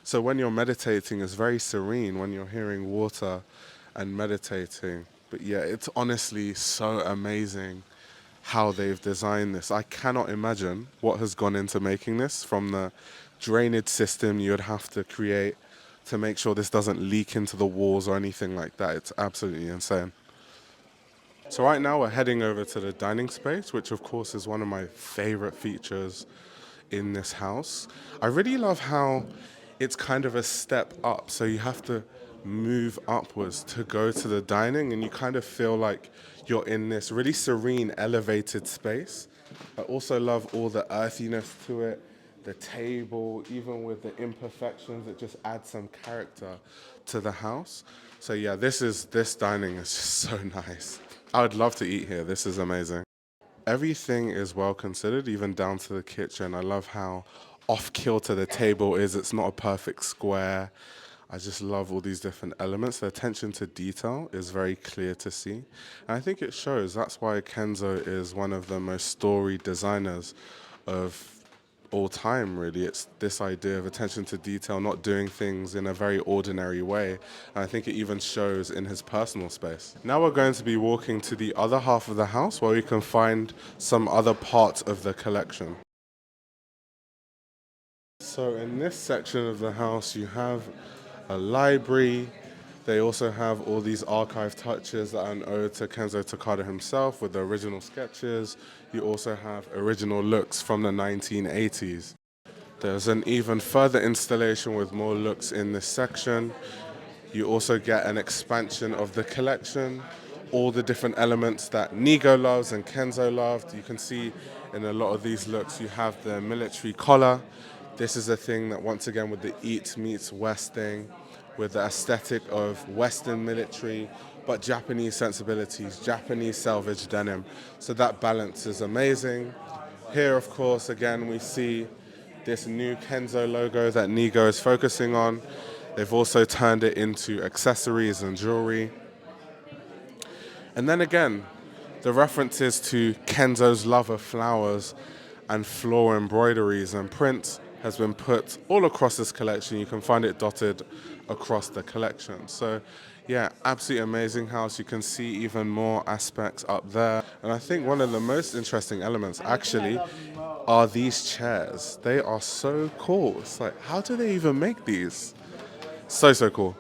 So when you're meditating, it's very serene when you're hearing water and meditating. But yeah, it's honestly so amazing how they've designed this. I cannot imagine what has gone into making this, from the drainage system you would have to create to make sure this doesn't leak into the walls or anything like that. It's absolutely insane. So right now we're heading over to the dining space, which of course is one of my favorite features in this house. I really love how it's kind of a step up, so you have to move upwards to go to the dining, and you kind of feel like you're in this really serene, elevated space. I also love all the earthiness to it, the table, even with the imperfections, it just adds some character to the house. So yeah, this dining is just so nice. I would love to eat here. This is amazing. Everything is well considered, even down to the kitchen. I love how off kilter the table is. It's not a perfect square. I just love all these different elements. The attention to detail is very clear to see. And I think it shows. That's why Kenzo is one of the most storied designers of all time, really. It's this idea of attention to detail, not doing things in a very ordinary way. And I think it even shows in his personal space. Now we're going to be walking to the other half of the house where we can find some other parts of the collection. So in this section of the house, you have a library. They also have all these archive touches that are an ode to Kenzo Takada himself with the original sketches. You also have original looks from the 1980s. There's an even further installation with more looks in this section. You also get an expansion of the collection, all the different elements that Nigo loves and Kenzo loved. You can see in a lot of these looks you have the military collar. This is a thing that, once again, with the East meets West thing, with the aesthetic of Western military, but Japanese sensibilities, Japanese selvage denim. So that balance is amazing. Here, of course, again, we see this new Kenzo logo that Nigo is focusing on. They've also turned it into accessories and jewelry. And then again, the references to Kenzo's love of flowers and floral embroideries and prints has been put all across this collection. You can find it dotted across the collection. So yeah, absolutely amazing house. You can see even more aspects up there. And I think one of the most interesting elements actually are these chairs. They are so cool. It's like, how do they even make these? So, so cool.